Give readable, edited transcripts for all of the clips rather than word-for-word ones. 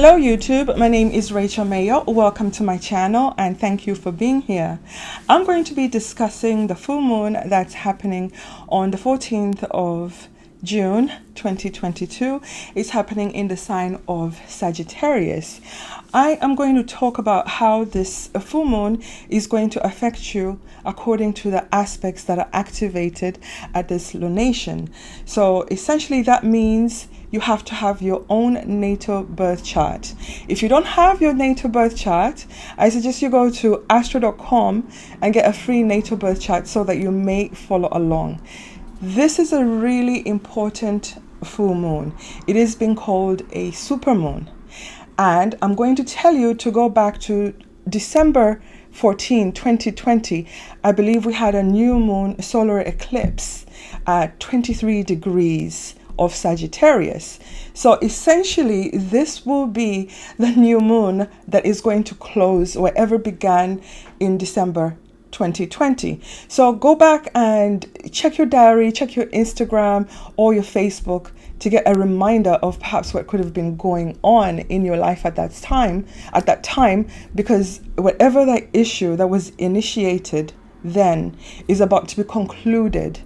Hello YouTube, my name is Rachel Mayo. Welcome to my channel and thank you for being here. I'm going to be discussing the full moon that's happening on the 14th of June 2022. It's happening in the sign of Sagittarius. I am going to talk about how this full moon is going to affect you according to the aspects that are activated at this lunation. So essentially that means you have to have your own natal birth chart. If you don't have your natal birth chart, I suggest you go to astro.com and get a free natal birth chart so that you may follow along. This is a really important full moon. It is being called a supermoon. And I'm going to tell you to go back to December 14, 2020. I believe we had a new moon solar eclipse at 23 degrees of Sagittarius. So essentially this will be the new moon that is going to close whatever began in December 2020. So go back and check your diary, check your Instagram or your Facebook to get a reminder of perhaps what could have been going on in your life at that time, because whatever that issue that was initiated then is about to be concluded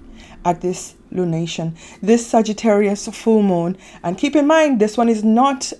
at this lunation, this Sagittarius full moon. And keep in mind this one is not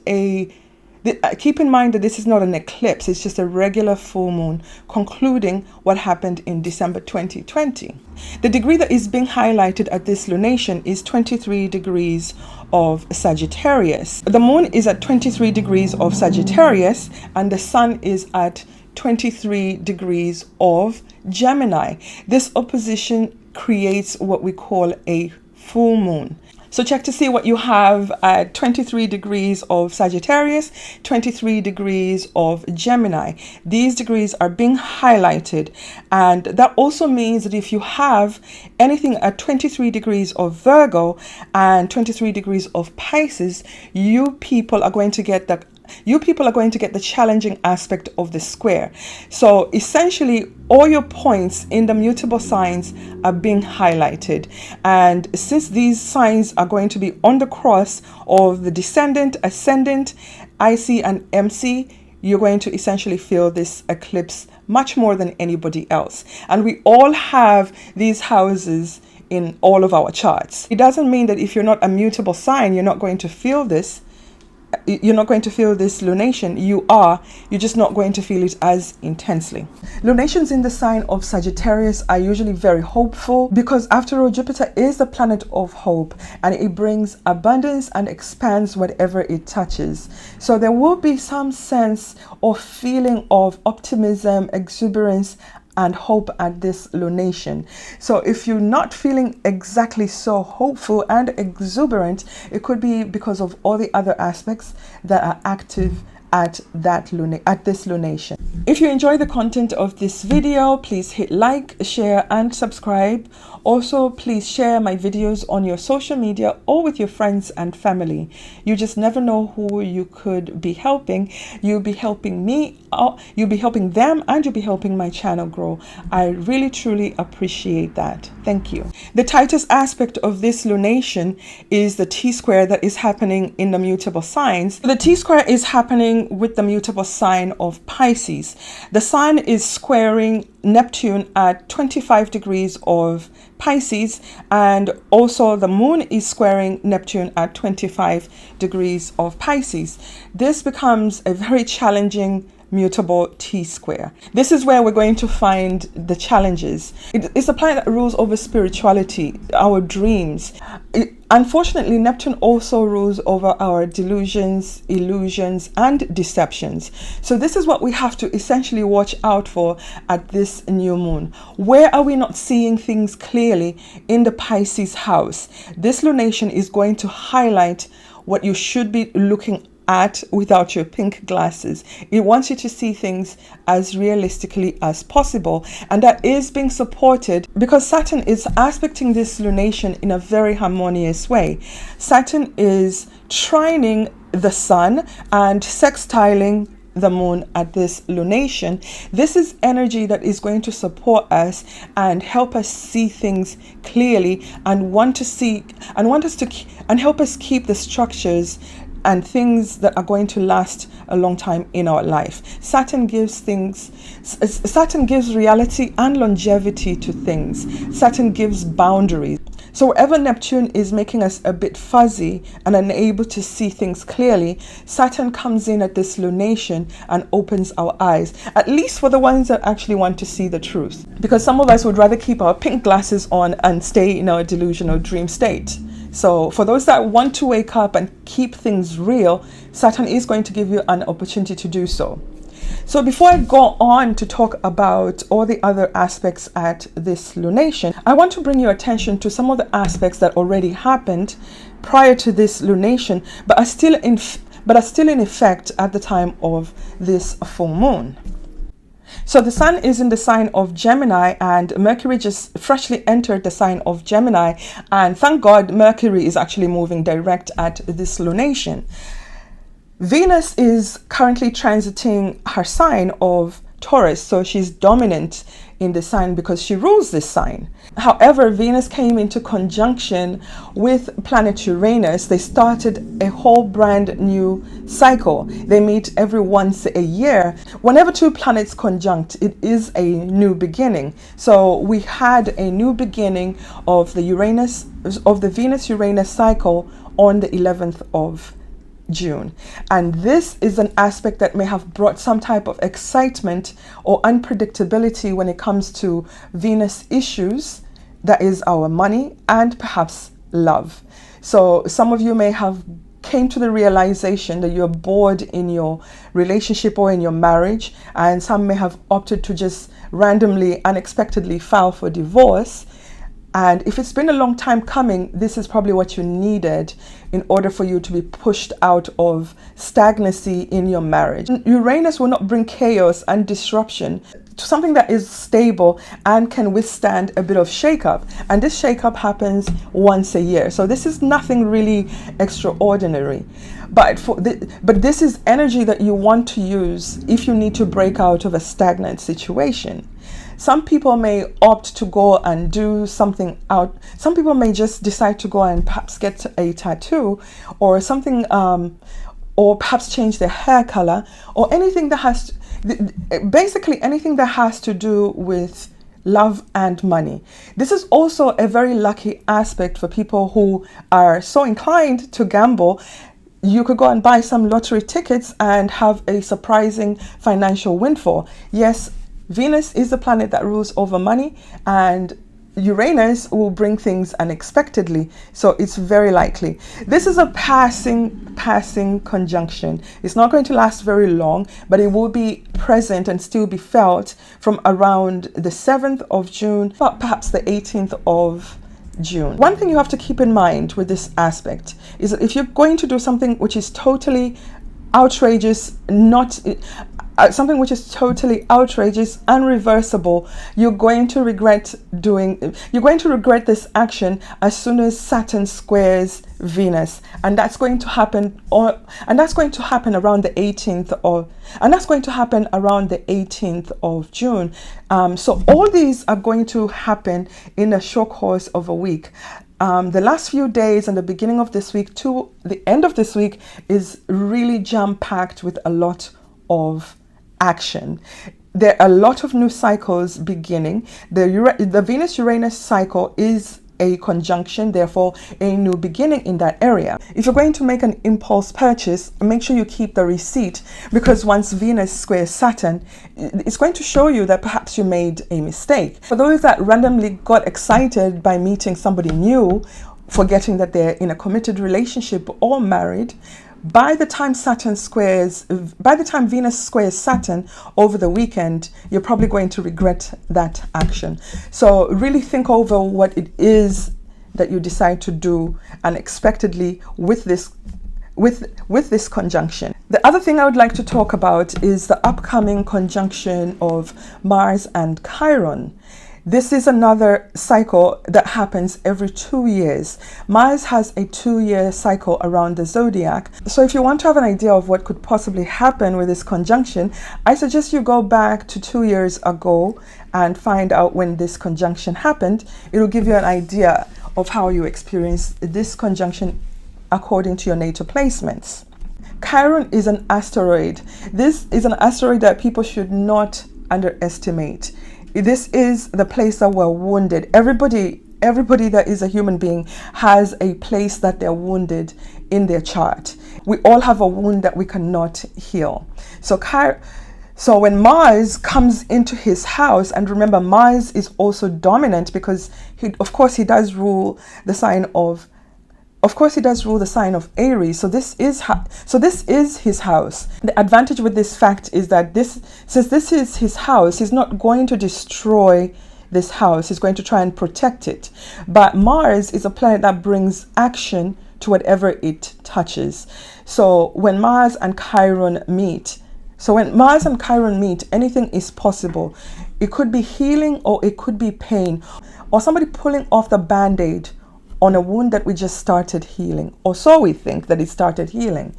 keep in mind that this is not an eclipse, it's just a regular full moon concluding what happened in December 2020. The degree that is being highlighted at this lunation is 23 degrees of Sagittarius. The moon is at 23 degrees of Sagittarius and the sun is at 23 degrees of Gemini. This opposition creates what we call a full moon. So check to see what you have at 23 degrees of Sagittarius, 23 degrees of Gemini. These degrees are being highlighted. And that also means that if you have anything at 23 degrees of Virgo and 23 degrees of Pisces, you people are going to get the challenging aspect of the square. So essentially all your points in the mutable signs are being highlighted. And since these signs are going to be on the cross of the descendant, ascendant, IC and MC, you're going to essentially feel this eclipse much more than anybody else. And we all have these houses in all of our charts. It doesn't mean that if you're not a mutable sign, you're not going to feel this. You're not going to feel this lunation. You're just not going to feel it as intensely. Lunations in the sign of Sagittarius are usually very hopeful because after all, Jupiter is the planet of hope and it brings abundance and expands whatever it touches. So there will be some sense or feeling of optimism, exuberance, and hope at this lunation. So if you're not feeling exactly so hopeful and exuberant, it could be because of all the other aspects that are active at this lunation. If you enjoy the content of this video, please hit like, share and subscribe. Also, please share my videos on your social media or with your friends and family. You just never know who you could be helping. You'll be helping me, you'll be helping them, and you'll be helping my channel grow. I really truly appreciate that. Thank you. The tightest aspect of this lunation is the T-square that is happening in the mutable signs. The T-square is happening with the mutable sign of Pisces. The sun is squaring Neptune at 25 degrees of Pisces, and also the moon is squaring Neptune at 25 degrees of Pisces. This becomes a very challenging mutable T-square. This is where we're going to find the challenges. It's a planet that rules over spirituality, our dreams. Unfortunately, Neptune also rules over our delusions, illusions, and deceptions. So this is what we have to essentially watch out for at this new moon. Where are we not seeing things clearly in the Pisces house? This lunation is going to highlight what you should be looking at without your pink glasses. It wants you to see things as realistically as possible, and that is being supported because Saturn is aspecting this lunation in a very harmonious way. Saturn is trining the sun and sextiling the moon at this lunation. This is energy that is going to support us and help us see things clearly and help us keep the structures and things that are going to last a long time in our life. Saturn gives reality and longevity to things. Saturn gives boundaries. So wherever Neptune is making us a bit fuzzy and unable to see things clearly, Saturn comes in at this lunation and opens our eyes, at least for the ones that actually want to see the truth. Because some of us would rather keep our pink glasses on and stay in our delusional dream state. So for those that want to wake up and keep things real, Saturn is going to give you an opportunity to do so. So before I go on to talk about all the other aspects at this lunation, I want to bring your attention to some of the aspects that already happened prior to this lunation, but are still in effect at the time of this full moon. So the sun is in the sign of Gemini, and Mercury just freshly entered the sign of Gemini, and thank God Mercury is actually moving direct at this lunation. Venus is currently transiting her sign of Taurus, so she's dominant in the sign because she rules this sign. However, Venus came into conjunction with planet Uranus. They started a whole brand new cycle. They meet every once a year. Whenever two planets conjunct, it is a new beginning. So we had a new beginning of the Venus-Uranus cycle on the 11th of June, and this is an aspect that may have brought some type of excitement or unpredictability when it comes to Venus issues, that is our money and perhaps love. So some of you may have came to the realization that you're bored in your relationship or in your marriage, and some may have opted to just randomly, unexpectedly file for divorce. And if it's been a long time coming, this is probably what you needed in order for you to be pushed out of stagnancy in your marriage. Uranus will not bring chaos and disruption to something that is stable and can withstand a bit of shakeup. And this shakeup happens once a year. So this is nothing really extraordinary. But this is energy that you want to use if you need to break out of a stagnant situation. Some people may opt to go and do something out. Some people may just decide to go and perhaps get a tattoo or something, or perhaps change their hair color, or anything that has basically anything that has to do with love and money. This is also a very lucky aspect for people who are so inclined to gamble. You could go and buy some lottery tickets and have a surprising financial windfall. Yes, Venus is the planet that rules over money, and Uranus will bring things unexpectedly, so it's very likely. This is a passing conjunction. It's not going to last very long, but it will be present and still be felt from around the 7th of June, but perhaps the 18th of June. One thing you have to keep in mind with this aspect is that if you're going to do something which is totally outrageous, something which is totally outrageous, unreversible, you're going to regret this action as soon as Saturn squares Venus, and that's going to happen around the 18th of June. So all these are going to happen in a short course of a week. The last few days and the beginning of this week to the end of this week is really jam-packed with a lot of action. There are a lot of new cycles beginning. The Venus-Uranus cycle is a conjunction, therefore a new beginning in that area. If you're going to make an impulse purchase, make sure you keep the receipt, because once Venus squares Saturn, it's going to show you that perhaps you made a mistake. For those that randomly got excited by meeting somebody new, forgetting that they're in a committed relationship or married, by the time Venus squares Saturn over the weekend, you're probably going to regret that action. So really think over what it is that you decide to do unexpectedly with this conjunction. The other thing I would like to talk about is the upcoming conjunction of Mars and Chiron. This is another cycle that happens every 2 years. Mars has a 2-year cycle around the zodiac. So if you want to have an idea of what could possibly happen with this conjunction, I suggest you go back to 2 years ago and find out when this conjunction happened. It will give you an idea of how you experience this conjunction according to your natal placements. Chiron is an asteroid. This is an asteroid that people should not underestimate. This is the place that we're wounded. Everybody that is a human being has a place that they're wounded in their chart. We all have a wound that we cannot heal. So when Mars comes into his house, and remember, Mars is also dominant because of course he does rule the sign of Aries. So this is his house. The advantage with this fact is that since this is his house, he's not going to destroy this house. He's going to try and protect it. But Mars is a planet that brings action to whatever it touches. So when Mars and Chiron meet, anything is possible. It could be healing, or it could be pain, or somebody pulling off the band-aid on a wound that we just started healing, or so we think that it started healing.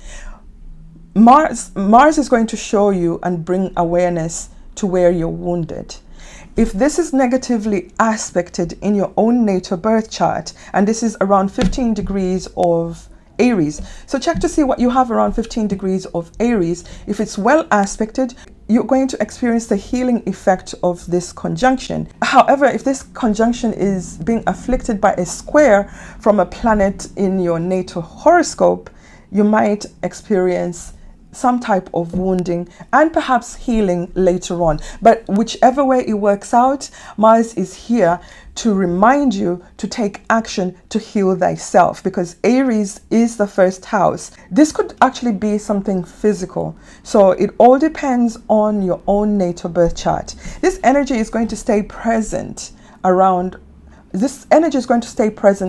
Mars is going to show you and bring awareness to where you're wounded. If this is negatively aspected in your own natal birth chart, and this is around 15 degrees of Aries, so check to see what you have around 15 degrees of Aries. If it's well aspected, you're going to experience the healing effect of this conjunction. However, if this conjunction is being afflicted by a square from a planet in your natal horoscope, you might experience some type of wounding and perhaps healing later on. But whichever way it works out, Mars is here to remind you to take action to heal thyself, because Aries is the first house. This could actually be something physical. So it all depends on your own natal birth chart. This energy is going to stay present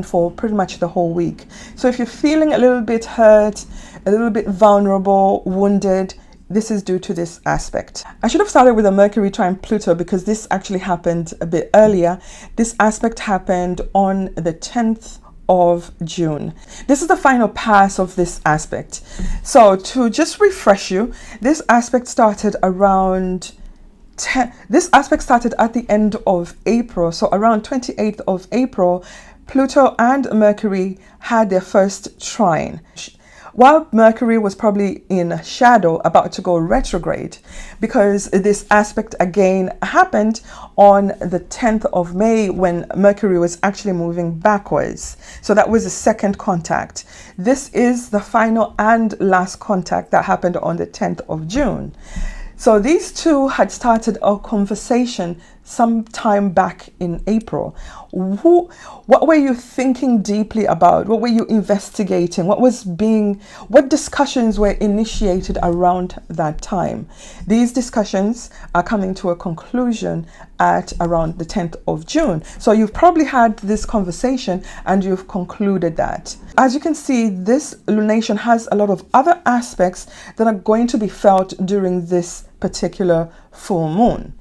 for pretty much the whole week. So if you're feeling a little bit hurt, a little bit vulnerable, wounded, this is due to this aspect. I should have started with a Mercury trine Pluto because this actually happened a bit earlier. This aspect happened on the 10th of June. This is the final pass of this aspect. So to just refresh you, this aspect started at the end of April. So around 28th of April, Pluto and Mercury had their first trine, while Mercury was probably in shadow, about to go retrograde, because this aspect again happened on the 10th of May when Mercury was actually moving backwards. So that was the second contact. This is the final and last contact that happened on the 10th of June. So these two had started a conversation sometime back in April. What were you thinking deeply about? What were you investigating? What discussions were initiated around that time? These discussions are coming to a conclusion at around the 10th of June. So you've probably had this conversation and you've concluded that. As you can see, this lunation has a lot of other aspects that are going to be felt during this particular full moon.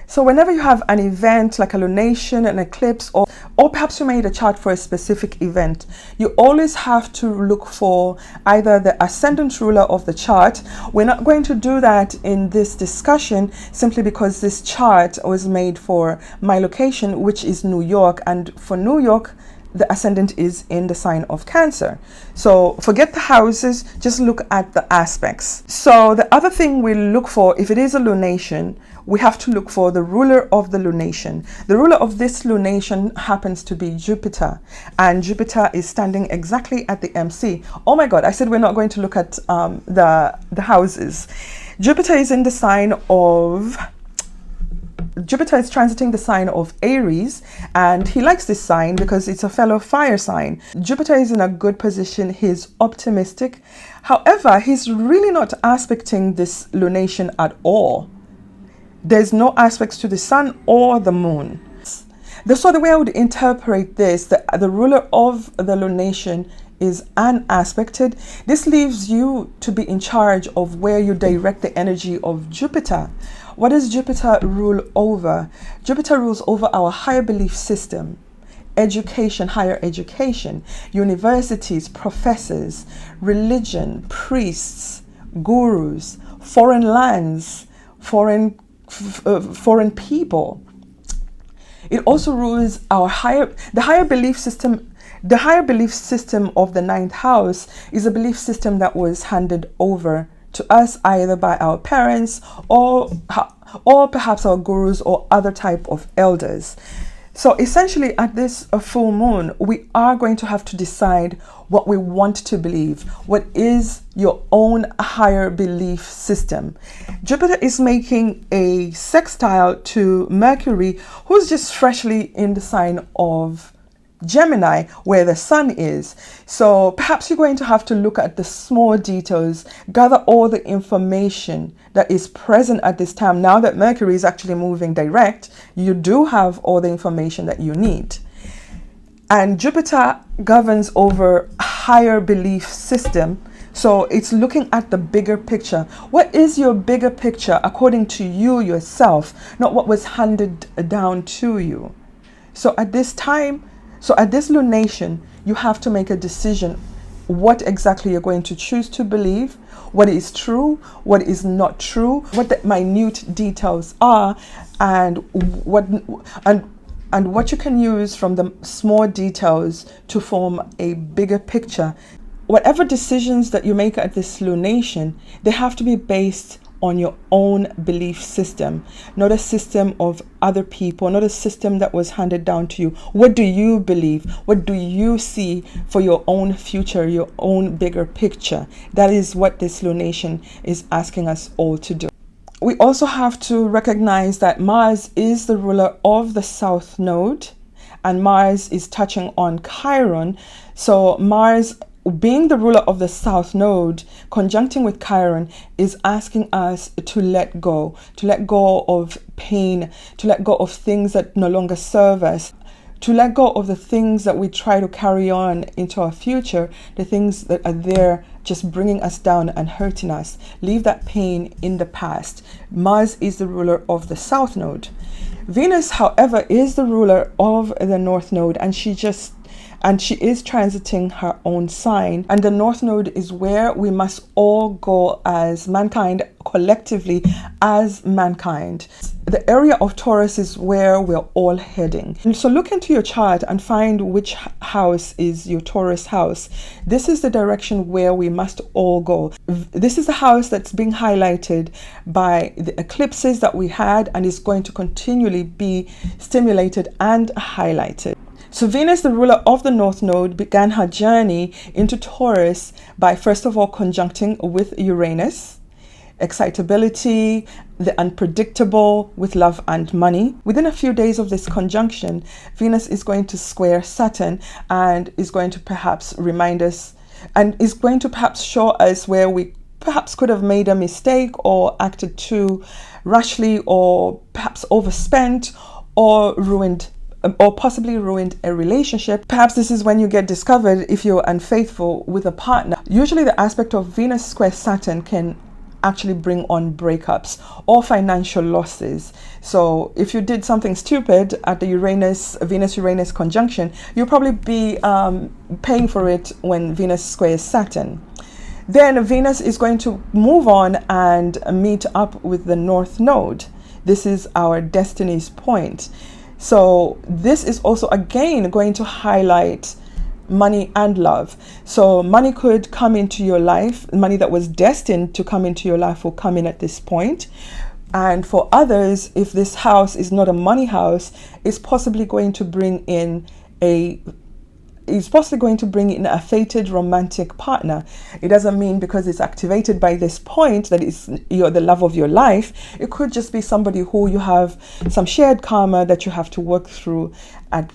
So whenever you have an event like a lunation, an eclipse, or perhaps you made a chart for a specific event, you always have to look for either the ascendant ruler of the chart. We're not going to do that in this discussion simply because this chart was made for my location, which is New York, and for New York, the ascendant is in the sign of Cancer. So forget the houses, just look at the aspects. So the other thing we look for, if it is a lunation, we have to look for the ruler of the lunation. The ruler of this lunation happens to be Jupiter, and Jupiter is standing exactly at the MC. Oh my God, I said we're not going to look at the houses. Jupiter is transiting the sign of Aries, and he likes this sign because it's a fellow fire sign. Jupiter is in a good position. He's optimistic. However, he's really not aspecting this lunation at all. There's no aspects to the sun or the moon. So the way I would interpret this, the ruler of the lunation is unaspected. This leaves you to be in charge of where you direct the energy of Jupiter. What does Jupiter rule over? Jupiter rules over our higher belief system, education, higher education, universities, professors, religion, priests, gurus, foreign lands, foreign people. It also rules the higher belief system The higher belief system of the ninth house is a belief system that was handed over to us either by our parents or perhaps our gurus or other type of elders. So essentially at this full moon, we are going to have to decide what we want to believe. What is your own higher belief system? Jupiter is making a sextile to Mercury, who's just freshly in the sign of Gemini, where the sun is. So perhaps you're going to have to look at the small details, gather all the information that is present at this time. Now that Mercury is actually moving direct, you do have all the information that you need. And Jupiter governs over higher belief system. So it's looking at the bigger picture. What is your bigger picture according to you yourself, not what was handed down to you? So at this time, at this lunation, you have to make a decision what exactly you're going to choose to believe, what is true, what is not true, what the minute details are, and what you can use from the small details to form a bigger picture. Whatever decisions that you make at this lunation, they have to be based on your own belief system, not a system of other people, not a system that was handed down to you. What do you believe? What do you see for your own future, your own bigger picture? That is what this lunation is asking us all to do. We also have to recognize that Mars is the ruler of the South Node, and Mars is touching on Chiron. So Mars, being the ruler of the South Node, conjuncting with Chiron, is asking us to let go of pain, to let go of things that no longer serve us, to let go of the things that we try to carry on into our future, the things that are there just bringing us down and hurting us. Leave that pain in the past. Mars is the ruler of the South Node. Venus, however, is the ruler of the North Node, and she is transiting her own sign. And the North Node is where we must all go as mankind, collectively as mankind. The area of Taurus is where we're all heading. And so look into your chart and find which house is your Taurus house. This is the direction where we must all go. This is the house that's being highlighted by the eclipses that we had and is going to continually be stimulated and highlighted. So Venus, the ruler of the North Node, began her journey into Taurus by first of all conjuncting with Uranus. Excitability, the unpredictable with love and money. Within a few days of this conjunction, Venus is going to square Saturn and is going to perhaps remind us and is going to perhaps show us where we perhaps could have made a mistake or acted too rashly or perhaps overspent or possibly ruined a relationship. Perhaps this is when you get discovered if you're unfaithful with a partner. Usually the aspect of Venus square Saturn can actually bring on breakups or financial losses. So if you did something stupid at the Venus-Uranus conjunction, you'll probably be paying for it when Venus squares Saturn. Then Venus is going to move on and meet up with the North Node. This is our destiny's point. So this is also again going to highlight money and love. So money could come into your life. Money that was destined to come into your life will come in at this point. And for others, if this house is not a money house, it's possibly going to bring in a fated romantic partner. It doesn't mean because it's activated by this point that you're the love of your life. It could just be somebody who you have some shared karma that you have to work through in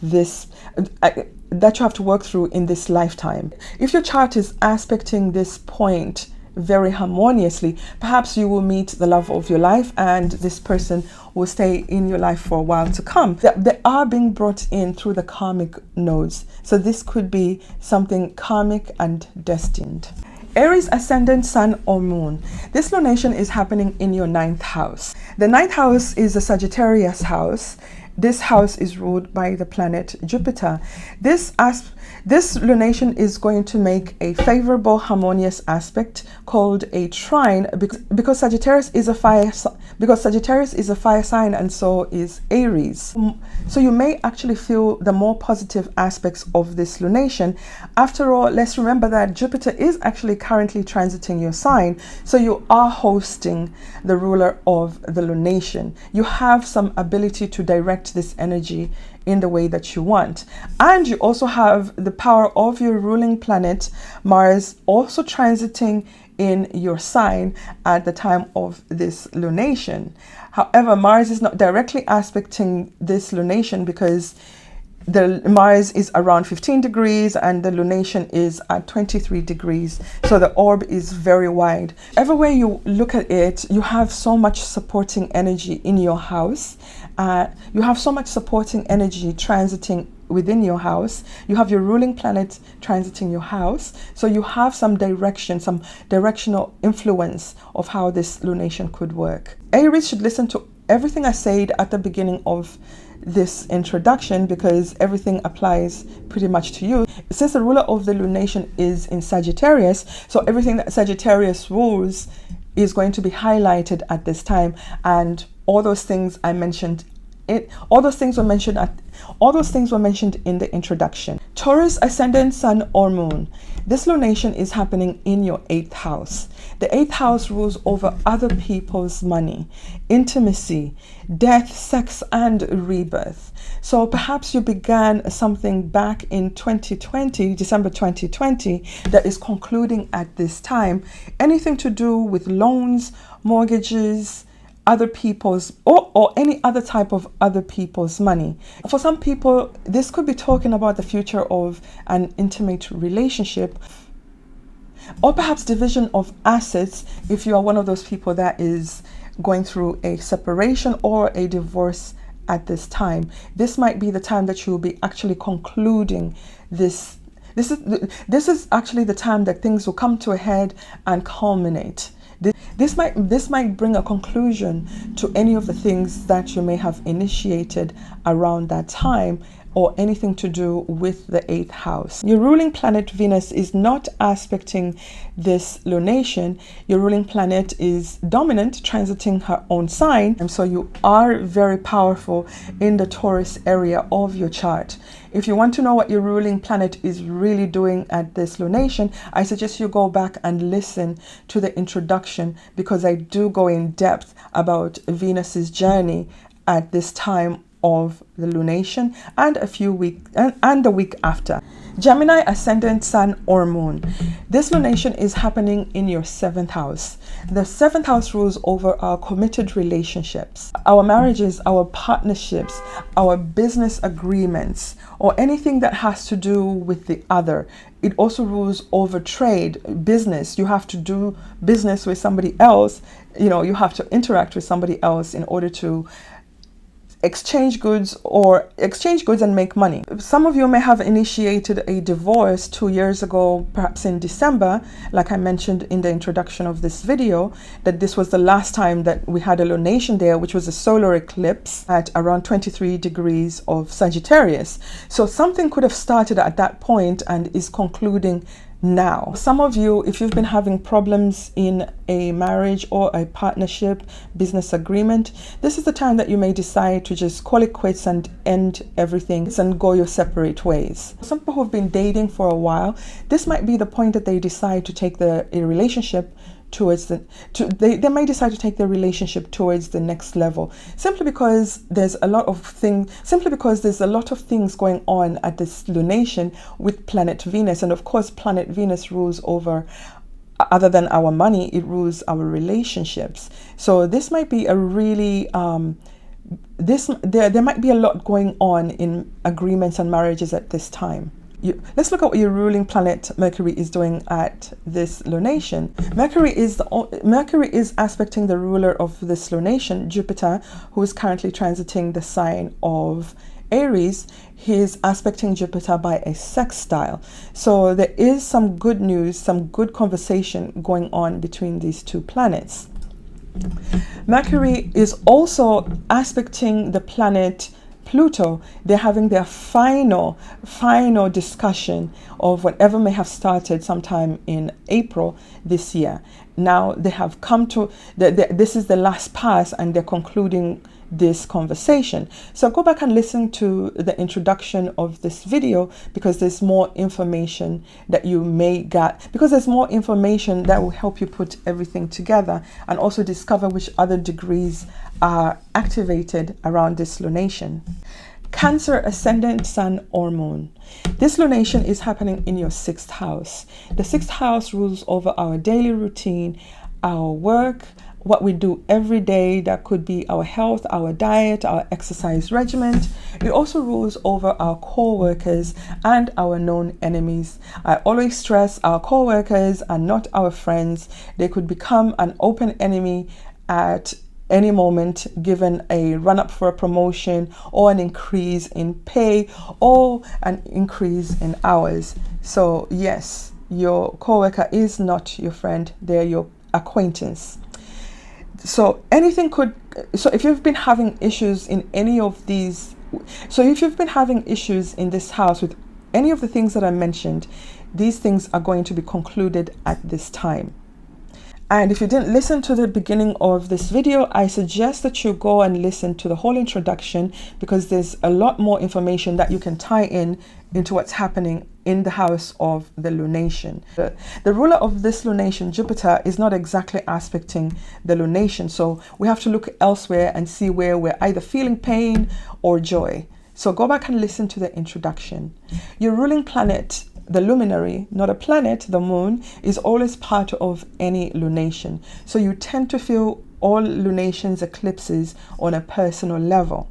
this lifetime. If your chart is aspecting this point very harmoniously, perhaps you will meet the love of your life and this person will stay in your life for a while to come. They are being brought in through the karmic nodes. So this could be something karmic and destined. Aries ascendant, sun or moon. This lunation is happening in your ninth house. The ninth house is a Sagittarius house, this house is ruled by the planet Jupiter. This lunation is going to make a favorable harmonious aspect called a trine, because Sagittarius is a fire sign, and so is Aries. So you may actually feel the more positive aspects of this lunation. After all, let's remember that Jupiter is actually currently transiting your sign, so you are hosting the ruler of the lunation. You have some ability to direct this energy in the way that you want. And you also have the power of your ruling planet, Mars, also transiting in your sign at the time of this lunation. However, Mars is not directly aspecting this lunation because the Mars is around 15 degrees and the lunation is at 23 degrees. So the orb is very wide. Everywhere you look at it, you have so much supporting energy in your house. You have so much supporting energy transiting within your house. You have your ruling planet transiting your house. So you have some direction, some directional influence of how this lunation could work. Aries should listen to everything I said at the beginning of this introduction, because everything applies pretty much to you. Since the ruler of the lunation is in Sagittarius, so everything that Sagittarius rules is going to be highlighted at this time, and all those things I mentioned, all those things were mentioned in the introduction. Taurus, ascendant, sun or moon. This lunation is happening in your 8th house. The 8th house rules over other people's money, intimacy, death, sex, and rebirth. So perhaps you began something back in 2020, December 2020, that is concluding at this time. Anything to do with loans, mortgages, other people's or any other type of other people's money. For some people, this could be talking about the future of an intimate relationship, or perhaps division of assets if you are one of those people that is going through a separation or a divorce at this time. This might be the time that you will be actually concluding this. This is actually the time that things will come to a head and culminate. This might bring a conclusion to any of the things that you may have initiated around that time, or anything to do with the 8th house. Your ruling planet Venus is not aspecting this lunation. Your ruling planet is dominant, transiting her own sign, and so you are very powerful in the Taurus area of your chart. If you want to know what your ruling planet is really doing at this lunation, I suggest you go back and listen to the introduction, because I do go in depth about Venus's journey at this time of the lunation and the week after. Gemini, ascendant, sun or moon. This lunation is happening in your 7th house. The 7th house rules over our committed relationships, our marriages, our partnerships, our business agreements, or anything that has to do with the other. It also rules over trade, business. You have to do business with somebody else. You have to interact with somebody else in order to exchange goods and make money. Some of you may have initiated a divorce 2 years ago, perhaps in December, like I mentioned in the introduction of this video, that this was the last time that we had a lunation there, which was a solar eclipse at around 23 degrees of Sagittarius. So something could have started at that point and is concluding now. Some of you, if you've been having problems in a marriage or a partnership, business agreement, this is the time that you may decide to just call it quits and end everything and go your separate ways. Some people who've been dating for a while, this might be the point that they decide to take a relationship towards they may decide to take their relationship towards the next level, simply because there's a lot of things going on at this lunation with planet Venus. And of course, planet Venus rules over, other than our money, it rules our relationships. So this might be a really there might be a lot going on in agreements and marriages at this time. Let's look at what your ruling planet Mercury is doing at this lunation. Mercury is aspecting the ruler of this lunation, Jupiter, who is currently transiting the sign of Aries. He is aspecting Jupiter by a sextile. So there is some good news, some good conversation going on between these two planets. Mercury is also aspecting the planet Pluto, they're having their final discussion of whatever may have started sometime in April this year. Now they have come to, this is the last pass, and they're concluding this conversation. So go back and listen to the introduction of this video, because there's more information that you may get, because there's more information that will help you put everything together and also discover which other degrees are activated around this lunation. Cancer, ascendant, sun or moon. This lunation is happening in your 6th house. The 6th house rules over our daily routine, our work, what we do every day. That could be our health, our diet, our exercise regimen. It also rules over our co-workers and our known enemies. I always stress our co-workers are not our friends. They could become an open enemy at any moment, given a run-up for a promotion or an increase in pay or an increase in hours. So yes, your co-worker is not your friend, they're your acquaintance. So anything could, so if you've been having issues in any of these, so if you've been having issues in this house with any of the things that I mentioned, these things are going to be concluded at this time. And if you didn't listen to the beginning of this video, I suggest that you go and listen to the whole introduction, because there's a lot more information that you can tie in into what's happening in the house of the lunation. The ruler of this lunation, Jupiter, is not exactly aspecting the lunation. So we have to look elsewhere and see where we're either feeling pain or joy. So go back and listen to the introduction. Your ruling planet, the luminary, not a planet, the moon, is always part of any lunation. So you tend to feel all lunations, eclipses on a personal level.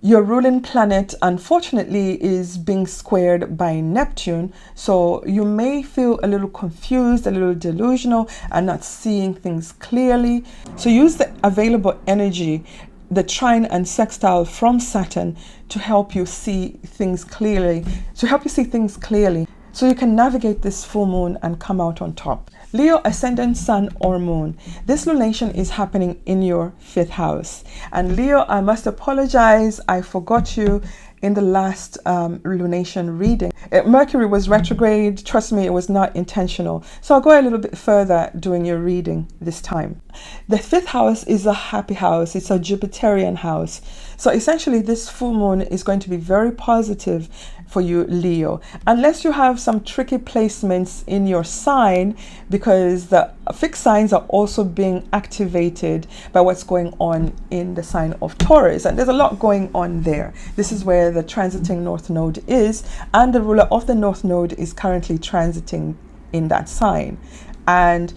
Your ruling planet, unfortunately, is being squared by Neptune. So you may feel a little confused, a little delusional, and not seeing things clearly. So use the available energy, the trine and sextile from Saturn, to help you see things clearly, so you can navigate this full moon and come out on top. Leo, ascendant, sun or moon. This lunation is happening in your 5th house. And Leo, I must apologize, I forgot you in the last lunation reading. Mercury was retrograde. Trust me, it was not intentional. So I'll go a little bit further doing your reading this time. The 5th house is a happy house. It's a Jupiterian house. So essentially this full moon is going to be very positive for you, Leo, unless you have some tricky placements in your sign, because the fixed signs are also being activated by what's going on in the sign of Taurus, and there's a lot going on there. This is where the transiting North Node is, and the ruler of the North Node is currently transiting in that sign, and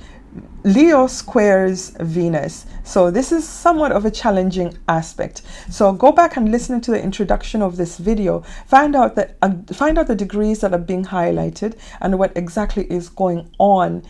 Leo squares Venus. So this is somewhat of a challenging aspect. So go back and listen to the introduction of this video. Find out the degrees that are being highlighted and what exactly is going on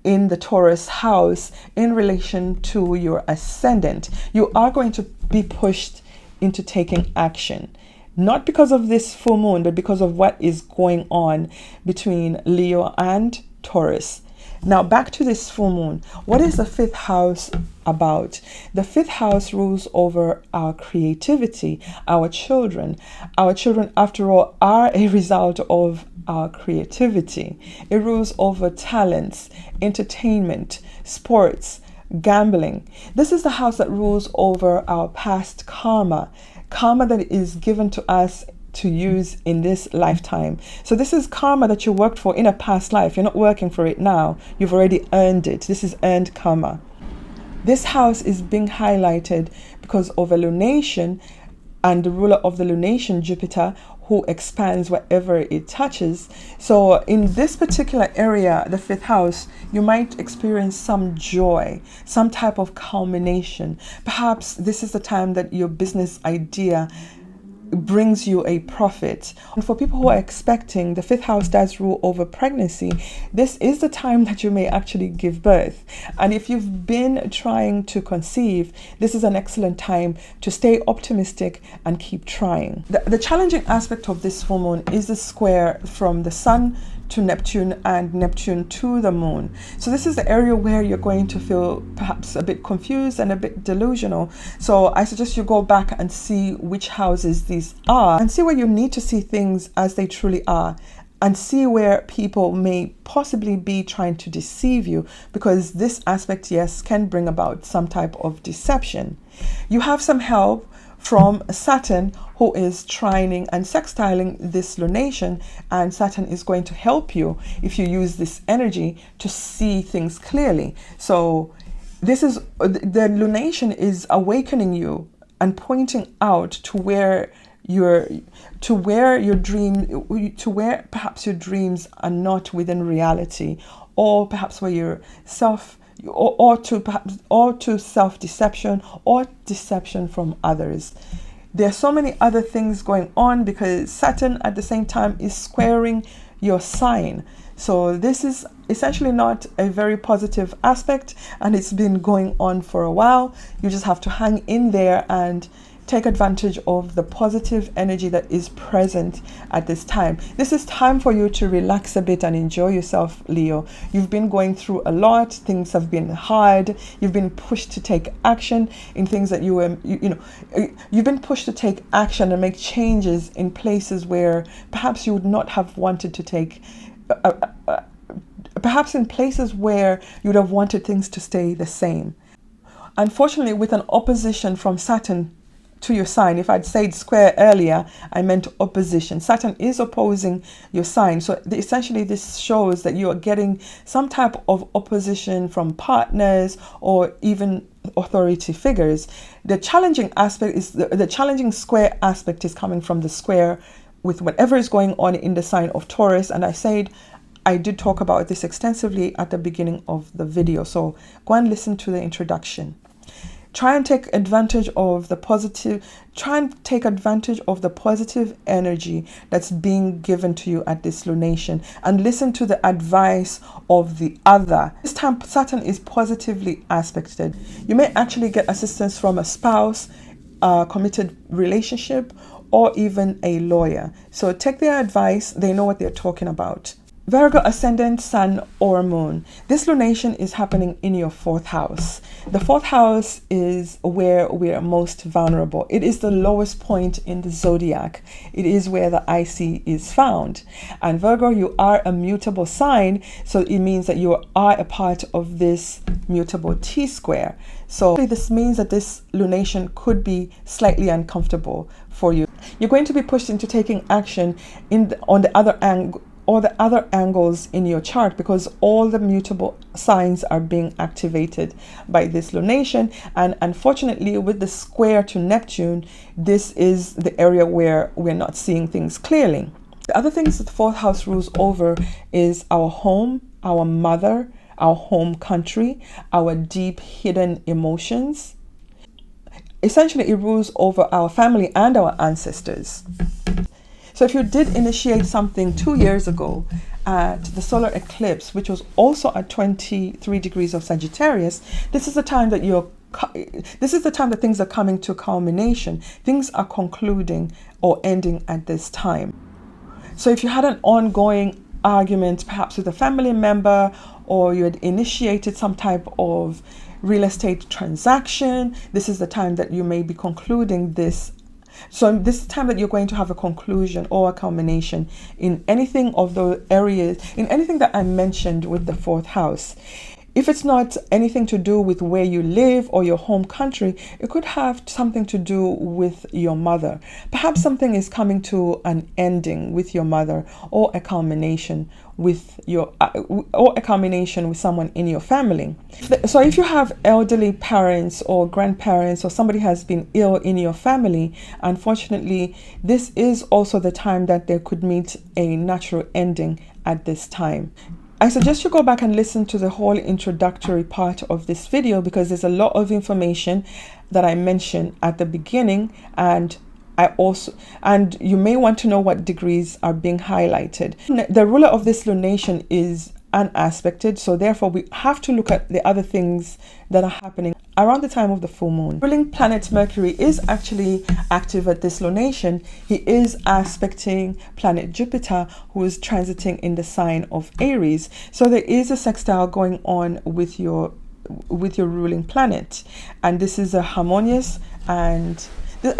in the Taurus house in relation to your ascendant. You are going to be pushed into taking action. Not because of this full moon, but because of what is going on between Leo and Taurus. Now back to this full moon. What is the 5th house about? The 5th house rules over our creativity, our children. Our children, after all, are a result of our creativity. It rules over talents, entertainment, sports, gambling. This is the house that rules over our past karma that is given to us to use in this lifetime. So this is karma that you worked for in a past life. You're not working for it now. You've already earned it. This is earned karma. This house is being highlighted because of a lunation, and the ruler of the lunation, Jupiter, who expands whatever it touches. So in this particular area, the 5th house, you might experience some joy, some type of culmination. Perhaps this is the time that your business idea brings you a profit. And for people who are expecting, the 5th house does rule over pregnancy. This is the time that you may actually give birth. And if you've been trying to conceive, this is an excellent time to stay optimistic and keep trying. The challenging aspect of this full moon is the square from the sun to Neptune and Neptune to the moon. So this is the area where you're going to feel perhaps a bit confused and a bit delusional. So I suggest you go back and see which houses these are and see where you need to see things as they truly are, and see where people may possibly be trying to deceive you, because this aspect, yes, can bring about some type of deception. You have some help from Saturn, who is trining and sextiling this lunation, and Saturn is going to help you if you use this energy to see things clearly. So this is the lunation is awakening you and pointing out to where your perhaps your dreams are not within reality, or perhaps where your self or to self-deception or deception from others. There are so many other things going on because Saturn at the same time is squaring your sign. So this is essentially not a very positive aspect, and it's been going on for a while. You just have to hang in there and take advantage of the positive energy that is present at this time. This is time for you to relax a bit and enjoy yourself, Leo. You've been going through a lot. Things have been hard. You've been pushed to take action in things that you've been pushed to take action and make changes in places where perhaps you would not have wanted to take perhaps in places where you would have wanted things to stay the same. Unfortunately, with an opposition from Saturn to your sign, if I'd said square earlier, I meant opposition. Saturn is opposing your sign. So essentially this shows that you are getting some type of opposition from partners or even authority figures. The challenging aspect is the challenging square aspect is coming from the square with whatever is going on in the sign of Taurus. And I did talk about this extensively at the beginning of the video. So go and listen to the introduction. Try and take advantage of the positive energy that's being given to you at this lunation, and listen to the advice of the other. This time Saturn is positively aspected. You may actually get assistance from a spouse, a committed relationship, or even a lawyer. So take their advice. They know what they're talking about. Virgo ascendant, sun or moon. This lunation is happening in your 4th house. The 4th house is where we are most vulnerable. It is the lowest point in the zodiac. It is where the IC is found. And Virgo, you are a mutable sign, so it means that you are a part of this mutable T-square. So this means that this lunation could be slightly uncomfortable for you. You're going to be pushed into taking action on the other angle, or the other angles in your chart, because all the mutable signs are being activated by this lunation. And unfortunately, with the square to Neptune, this is the area where we're not seeing things clearly. The other things that the 4th house rules over is our home, our mother, our home country, our deep hidden emotions. Essentially, it rules over our family and our ancestors. So if you did initiate something 2 years ago at the solar eclipse, which was also at 23 degrees of Sagittarius, this is the time that things are coming to culmination. Things are concluding or ending at this time. So if you had an ongoing argument, perhaps with a family member, or you had initiated some type of real estate transaction, this is the time that you may be concluding this. So this is the time that you're going to have a conclusion or a culmination in anything of the areas, in anything that I mentioned with the 4th house. If it's not anything to do with where you live or your home country, it could have something to do with your mother. Perhaps something is coming to an ending with your mother, or a culmination with someone in your family. So if you have elderly parents or grandparents, or somebody has been ill in your family, unfortunately, this is also the time that they could meet a natural ending at this time. I suggest you go back and listen to the whole introductory part of this video, because there's a lot of information that I mentioned at the beginning, and you may want to know what degrees are being highlighted. The ruler of this lunation is unaspected, so therefore we have to look at the other things that are happening around the time of the full moon. Ruling planet Mercury is actually active at this lunation. He is aspecting planet Jupiter, who is transiting in the sign of Aries. So there is a sextile going on with your ruling planet, and this is a harmonious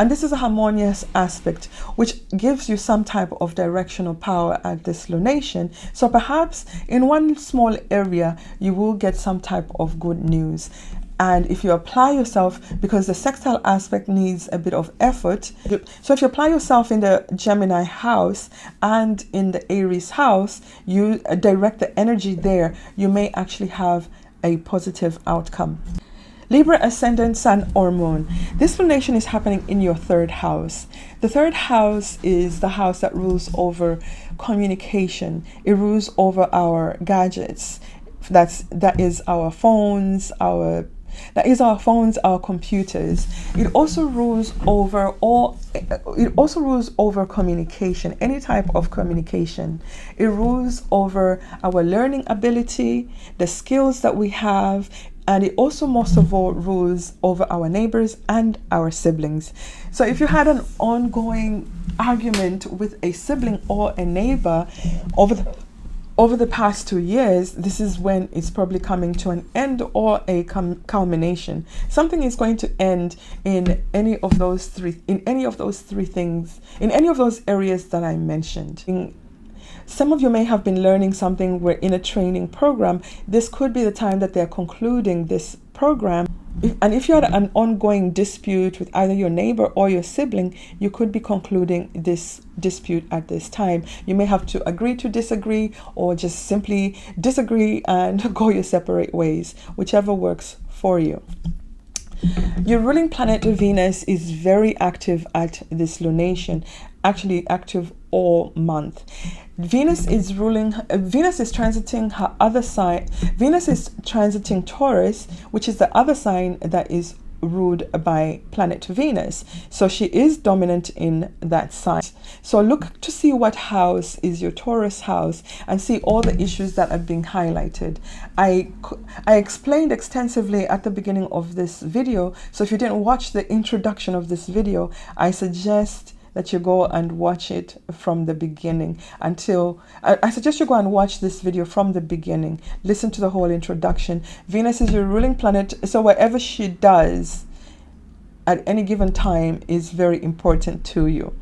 this is a harmonious aspect which gives you some type of directional power at this lunation. So perhaps in one small area you will get some type of good news. And if you apply yourself, because the sextile aspect needs a bit of effort, so if you apply yourself in the Gemini house and in the Aries house, you direct the energy there, you may actually have a positive outcome. Libra ascendant, sun or moon. This lunation is happening in your third house. The third house is the house that rules over communication. It rules over our gadgets. That is our phones, our computers. It also rules over communication, any type of communication. It rules over our learning ability, the skills that we have, and it also most of all rules over our neighbors and our siblings. So if you had an ongoing argument with a sibling or a neighbor over the past 2 years, this is when it's probably coming to an end or a culmination. Something is going to end in any of those three things, in any of those areas that I mentioned. Some of you may have been learning something. We're in a training program. This could be the time that they're concluding this program. If you had an ongoing dispute with either your neighbor or your sibling, you could be concluding this dispute at this time. You may have to agree to disagree, or just simply disagree and go your separate ways, whichever works for you. Your ruling planet Venus is very active at this lunation, actually active all month. Venus is transiting her other sign. Venus is transiting Taurus, which is the other sign that is ruled by planet Venus. So she is dominant in that sign. So look to see what house is your Taurus house and see all the issues that are being highlighted. I explained extensively at the beginning of this video. So if you didn't watch the introduction of this video, I suggest that you go and watch it from the beginning I suggest you go and watch this video from the beginning. Listen to the whole introduction. Venus is your ruling planet, so whatever she does at any given time is very important to you.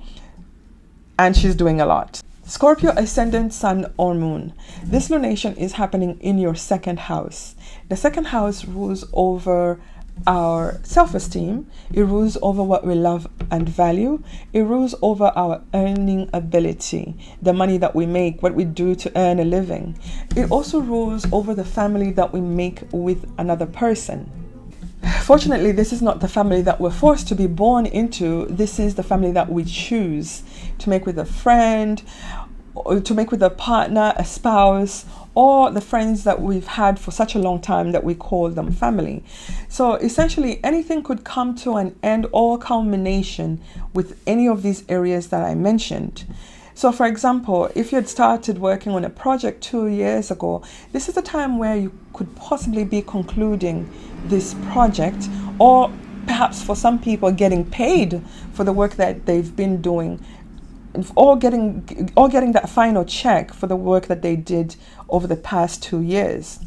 And she's doing a lot. Scorpio ascendant, sun or moon. This lunation is happening in your second house. The second house rules over our self-esteem. It rules over what we love and value. It rules over our earning ability, the money that we make, what we do to earn a living. It also rules over the family that we make with another person. Fortunately, this is not the family that we're forced to be born into. This is the family that we choose to make with a friend, or to make with a partner, a spouse, or the friends that we've had for such a long time that we call them family. So essentially anything could come to an end or culmination with any of these areas that I mentioned. So for example, if you had started working on a project 2 years ago, this is the time where you could possibly be concluding this project, or perhaps for some people getting paid for the work that they've been doing, or getting that final check for the work that they did over the past 2 years.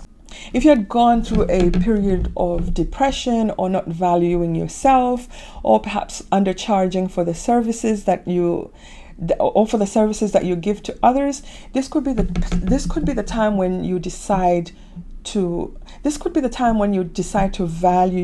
If you had gone through a period of depression, or not valuing yourself, or perhaps undercharging for the services that you give to others, this could be the time when you decide to value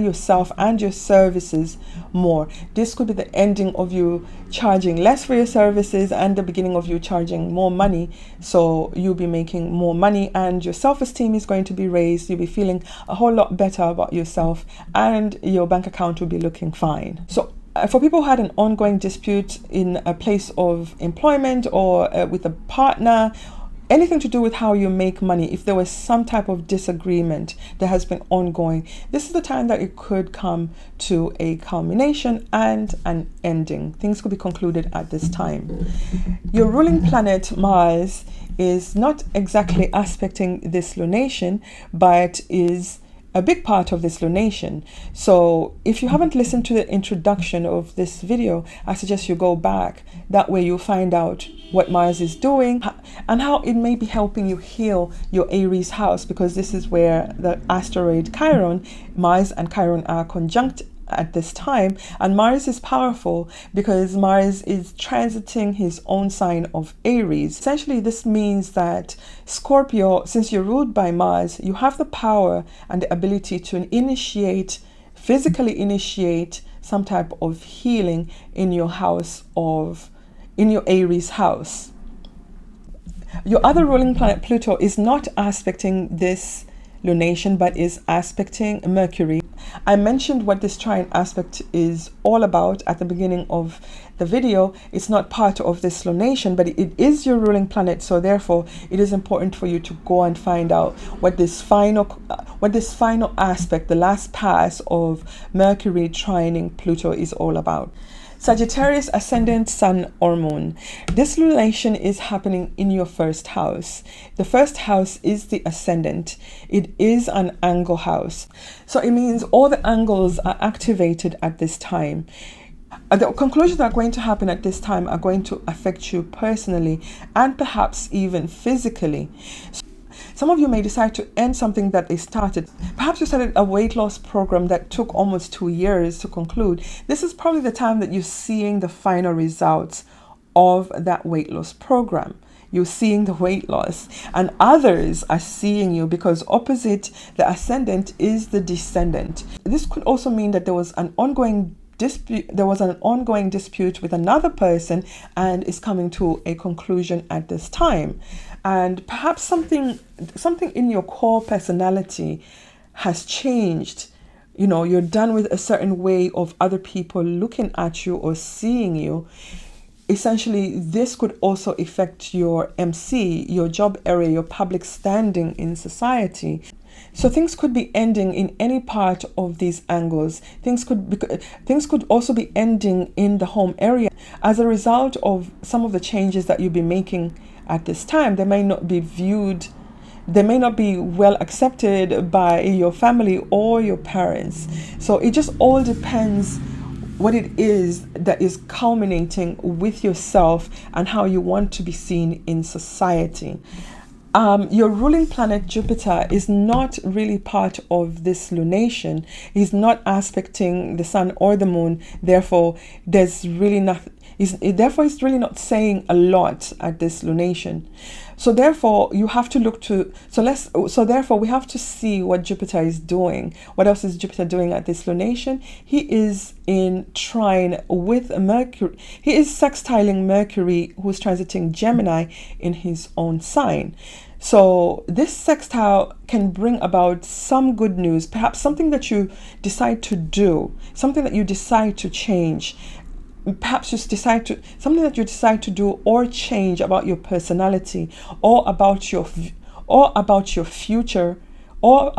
yourself and your services more. This could be the ending of you charging less for your services and the beginning of you charging more money. So you'll be making more money and your self-esteem is going to be raised. You'll be feeling a whole lot better about yourself and your bank account will be looking fine. So for people who had an ongoing dispute in a place of employment or with a partner, anything to do with how you make money, if there was some type of disagreement that has been ongoing, this is the time that it could come to a culmination and an ending. Things could be concluded at this time. Your ruling planet Mars is not exactly aspecting this lunation, but is a big part of this lunation. So if you haven't listened to the introduction of this video, I suggest you go back. That way you'll find out what Mars is doing and how it may be helping you heal your Aries house, because this is where the asteroid Chiron, Mars and Chiron are conjunct at this time. And Mars is powerful because Mars is transiting his own sign of Aries. Essentially, this means that Scorpio, since you're ruled by Mars, you have the power and the ability to physically initiate some type of healing in your Aries house. Your other ruling planet Pluto is not aspecting this lunation, but is aspecting Mercury. I mentioned what this trine aspect is all about at the beginning of the video. It's not part of this lunation, but it is your ruling planet, so therefore it is important for you to go and find out what this final aspect, the last pass of Mercury trining Pluto, is all about. Sagittarius, ascendant, sun or moon. This lunation is happening in your first house. The first house is the ascendant. It is an angle house. So it means all the angles are activated at this time. The conclusions that are going to happen at this time are going to affect you personally and perhaps even physically. Some of you may decide to end something that they started. Perhaps you started a weight loss program that took almost 2 years to conclude. This is probably the time that you're seeing the final results of that weight loss program. You're seeing the weight loss, and others are seeing you, because opposite the ascendant is the descendant. This could also mean that there was an ongoing dispute with another person and is coming to a conclusion at this time. And perhaps something in your core personality has changed. You're done with a certain way of other people looking at you or seeing you. Essentially, this could also affect your MC, your job area, your public standing in society. So things could be ending in any part of these angles. Things could also be ending in the home area as a result of some of the changes that you'll be making at this time. They may not be well accepted by your family or your parents. So it just all depends what it is that is culminating with yourself and how you want to be seen in society. Your ruling planet Jupiter is not really part of this lunation. He's not aspecting the sun or the moon. Therefore, there's really nothing. Therefore, it's really not saying a lot at this lunation. So therefore, you have to look to. Therefore, we have to see what Jupiter is doing. What else is Jupiter doing at this lunation? He is in trine with Mercury. He is sextiling Mercury, who's transiting Gemini in his own sign. So this sextile can bring about some good news, perhaps something that you decide to do, something that you decide to change. Perhaps something that you decide to do or change about your personality, or about your future or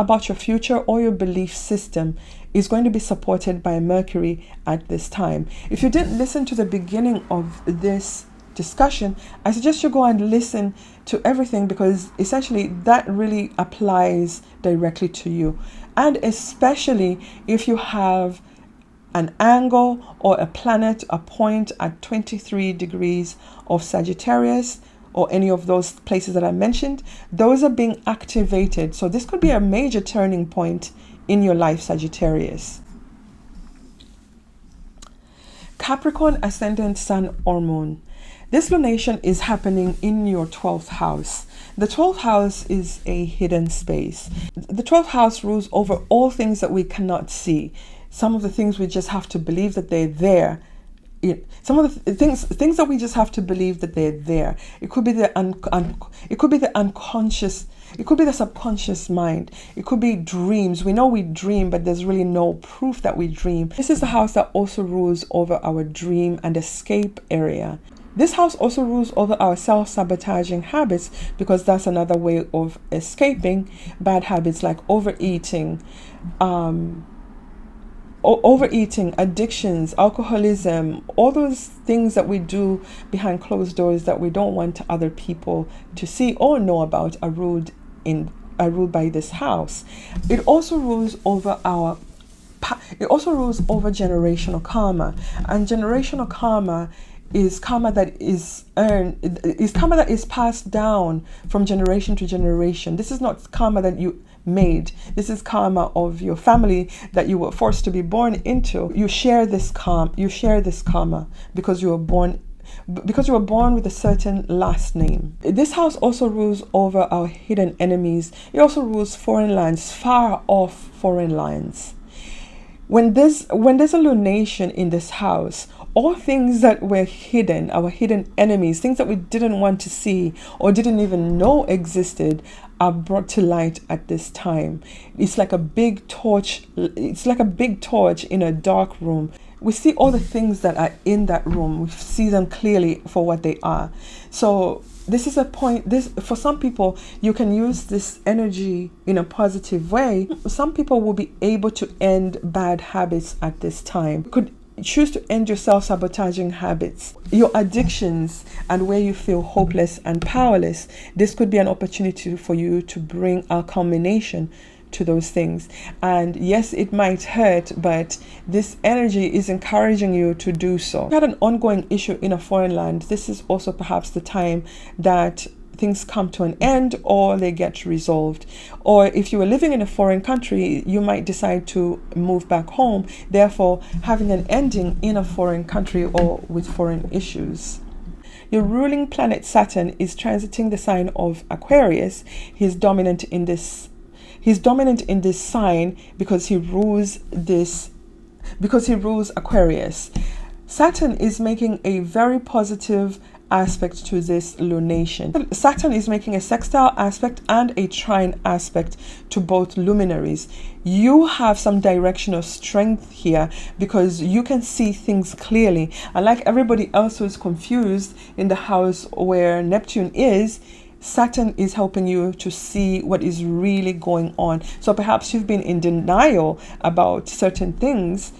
your belief system is going to be supported by Mercury at this time. If you didn't listen to the beginning of this discussion, I suggest you go and listen to everything, because essentially that really applies directly to you. And especially if you have an angle or a planet, a point at 23 degrees of Sagittarius, or any of those places that I mentioned, those are being activated. So this could be a major turning point in your life, Sagittarius. Capricorn, ascendant, sun or moon. This lunation is happening in your 12th house. The 12th house is a hidden space. The 12th house rules over all things that we cannot see. Some of the things we just have to believe that they're there. Some of the things that we just have to believe that they're there. It could be the unconscious. It could be the subconscious mind. It could be dreams. We know we dream, but there's really no proof that we dream. This is the house that also rules over our dream and escape area. This house also rules over our self-sabotaging habits, because that's another way of escaping bad habits like overeating, addictions, alcoholism, all those things that we do behind closed doors that we don't want other people to see or know about are ruled in ruled by this house. It also rules over generational karma, and generational karma is karma that is karma that is passed down from generation to generation. This is not karma that you made. This is karma of your family that you were forced to be born into. You share this karma because you were born with a certain last name. This house also rules over our hidden enemies. It also rules foreign lands, far off foreign lands. When there's a lunation in this house, all things that were hidden, our hidden enemies, things that we didn't want to see or didn't even know existed, are brought to light at this time. It's like a big torch. It's like a big torch in a dark room. We see all the things that are in that room. We see them clearly for what they are. So this is a point. For some people, you can use this energy in a positive way. Some people will be able to end bad habits at this time. You could choose to end your self-sabotaging habits, your addictions, and where you feel hopeless and powerless. This could be an opportunity for you to bring a culmination to those things. And yes, it might hurt, but this energy is encouraging you to do so. If you had an ongoing issue in a foreign land, this is also perhaps the time that things come to an end or they get resolved. Or if you were living in a foreign country, you might decide to move back home, therefore having an ending in a foreign country or with foreign issues. Your ruling planet Saturn is transiting the sign of Aquarius. He's dominant in this sign because he rules Aquarius. Saturn is making a very positive aspect to this lunation. Saturn is making a sextile aspect and a trine aspect to both luminaries. You have some directional strength here because you can see things clearly. Unlike everybody else who's confused in the house where Neptune is, Saturn is helping you to see what is really going on. So perhaps you've been in denial about certain things.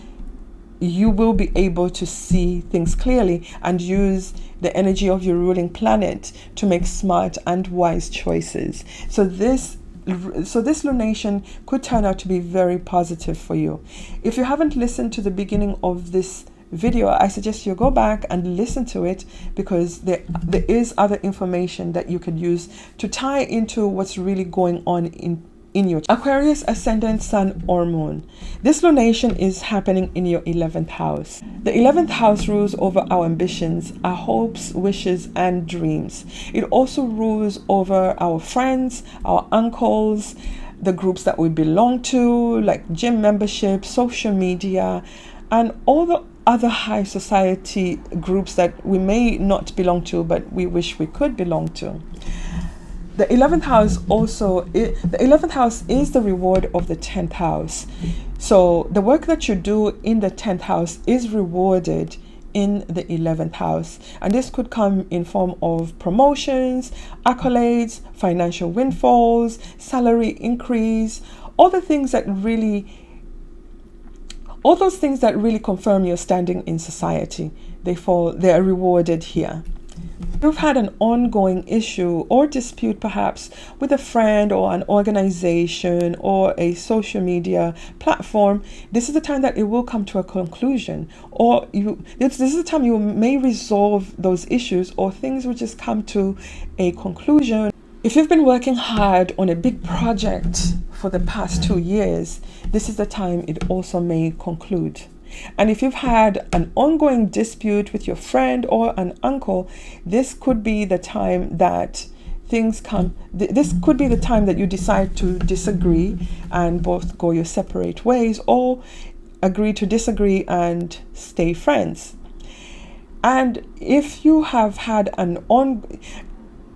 You will be able to see things clearly and use the energy of your ruling planet to make smart and wise choices. So this lunation could turn out to be very positive for you. If you haven't listened to the beginning of this video, I suggest you go back and listen to it because there is other information that you could use to tie into what's really going on in your Aquarius ascendant, sun or moon. This lunation is happening in your 11th house. The 11th house rules over our ambitions, our hopes, wishes, and dreams. It also rules over our friends, our uncles, the groups that we belong to, like gym membership, social media, and all the other high society groups that we may not belong to, but we wish we could belong to. The 11th house is the reward of the 10th house. So the work that you do in the 10th house is rewarded in the 11th house. And this could come in form of promotions, accolades, financial windfalls, salary increase, all those things that really confirm your standing in society. They are rewarded here. You've had an ongoing issue or dispute perhaps with a friend or an organization or a social media platform. This is the time that it will come to a conclusion, or this is the time you may resolve those issues, or things will just come to a conclusion. If you've been working hard on a big project for the past 2 years, this is the time it also may conclude. And if you've had an ongoing dispute with your friend or an uncle, this could be the time that this could be the time that you decide to disagree and both go your separate ways, or agree to disagree and stay friends. And if you have had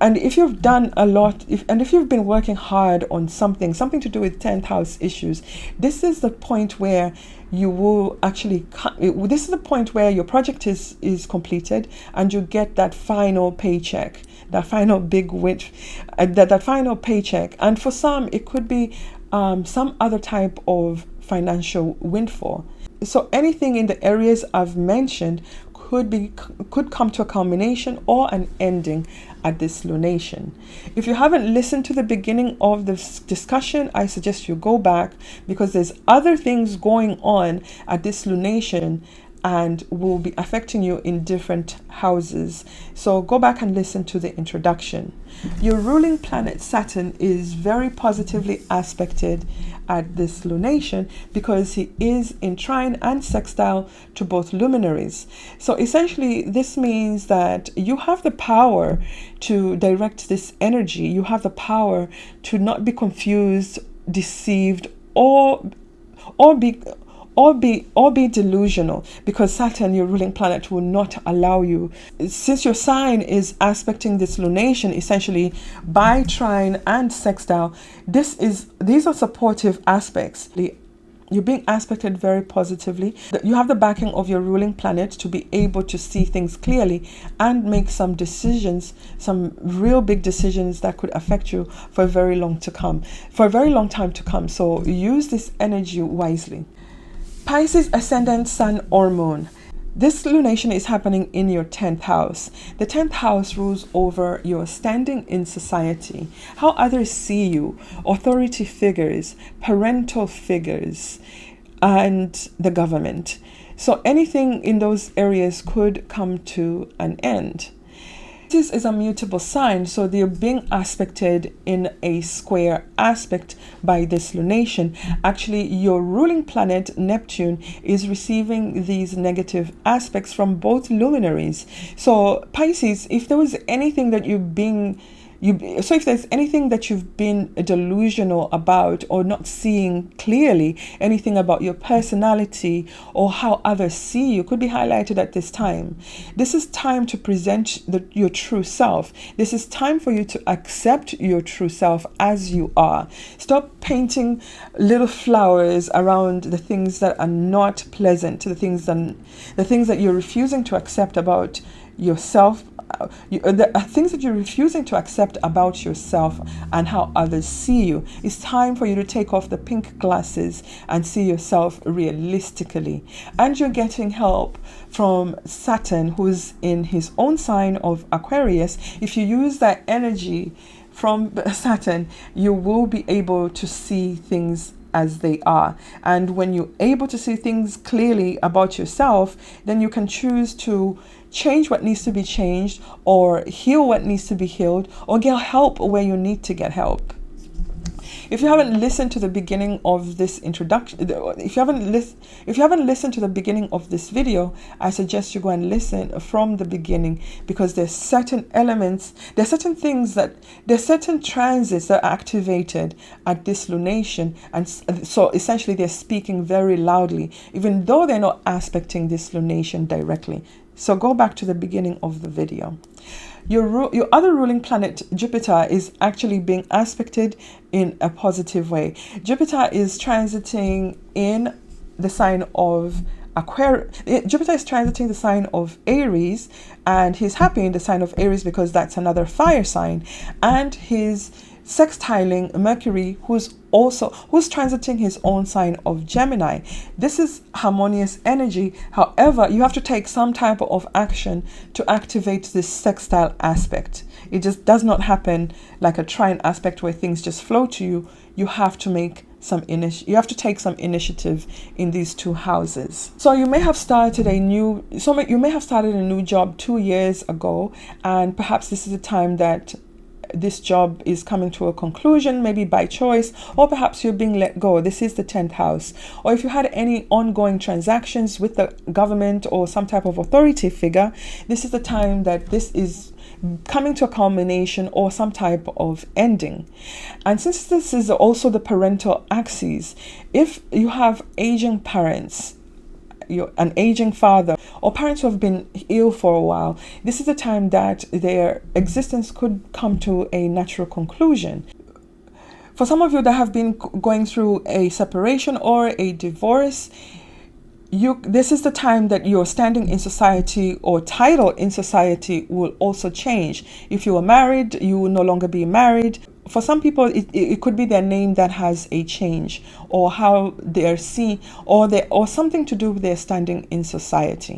if you've done a lot, if you've been working hard on something to do with 10th house issues, this is the point where you will this is the point where your project is completed and you get that final paycheck, that final big win, that final paycheck. And for some, it could be some other type of financial windfall. So anything in the areas I've mentioned could come to a culmination or an ending at this lunation. If you haven't listened to the beginning of this discussion, I suggest you go back, because there's other things going on at this lunation and will be affecting you in different houses. So go back and listen to the introduction. Your ruling planet Saturn is very positively aspected at this lunation because he is in trine and sextile to both luminaries. So essentially this means that you have the power to direct this energy. You have the power to not be confused, deceived, or be delusional, because Saturn, your ruling planet, will not allow you. Since your sign is aspecting this lunation essentially by trine and sextile, these are supportive aspects. You're being aspected very positively. You have the backing of your ruling planet to be able to see things clearly and make some decisions, some real big decisions that could affect you for a very long time to come. So use this energy wisely. Pisces ascendant, sun or moon. This lunation is happening in your 10th house. The 10th house rules over your standing in society, how others see you, authority figures, parental figures, and the government. So anything in those areas could come to an end. This is a mutable sign, so they're being aspected in a square aspect by this lunation. Actually, your ruling planet Neptune is receiving these negative aspects from both luminaries. So Pisces, if there was anything that if there's anything that you've been delusional about or not seeing clearly, anything about your personality or how others see you, could be highlighted at this time. This is time to present your true self. This is time for you to accept your true self as you are. Stop painting little flowers around the things that are not pleasant, the things that you're refusing to accept about yourself. The things that you're refusing to accept about yourself and how others see you. It's time for you to take off the pink glasses and see yourself realistically. And you're getting help from Saturn, who's in his own sign of Aquarius. If you use that energy from Saturn, you will be able to see things as they are. And when you're able to see things clearly about yourself, then you can choose to change what needs to be changed, or heal what needs to be healed, or get help where you need to get help. If you haven't listened to the beginning of this introduction, if you haven't listened to the beginning of this video, I suggest you go and listen from the beginning, because there's certain elements, there's certain transits that are activated at this lunation, and so essentially they're speaking very loudly, even though they're not aspecting this lunation directly. So go back to the beginning of the video. Your other ruling planet, Jupiter, is actually being aspected in a positive way. Jupiter is transiting in the sign of Aquarius. Jupiter is transiting the sign of Aries, and he's happy in the sign of Aries because that's another fire sign. And he's sextiling Mercury, who's transiting his own sign of Gemini. This is harmonious energy. However, you have to take some type of action to activate this sextile aspect. It just does not happen like a trine aspect where things just flow to you. You have to make take some initiative in these two houses. So you may have started a new job 2 years ago, and perhaps this is the time that this job is coming to a conclusion, maybe by choice, or perhaps you're being let go. This is the 10th house. Or if you had any ongoing transactions with the government or some type of authority figure, this is the time that this is coming to a culmination or some type of ending. And since this is also the parental axis, if you have aging parents, an aging father, or parents who have been ill for a while, this is the time that their existence could come to a natural conclusion. For some of you that have been going through a separation or a divorce, this is the time that your standing in society or title in society will also change. If you were married, you will no longer be married. for some people, it could be their name that has a change, or how they're seen, or something to do with their standing in society.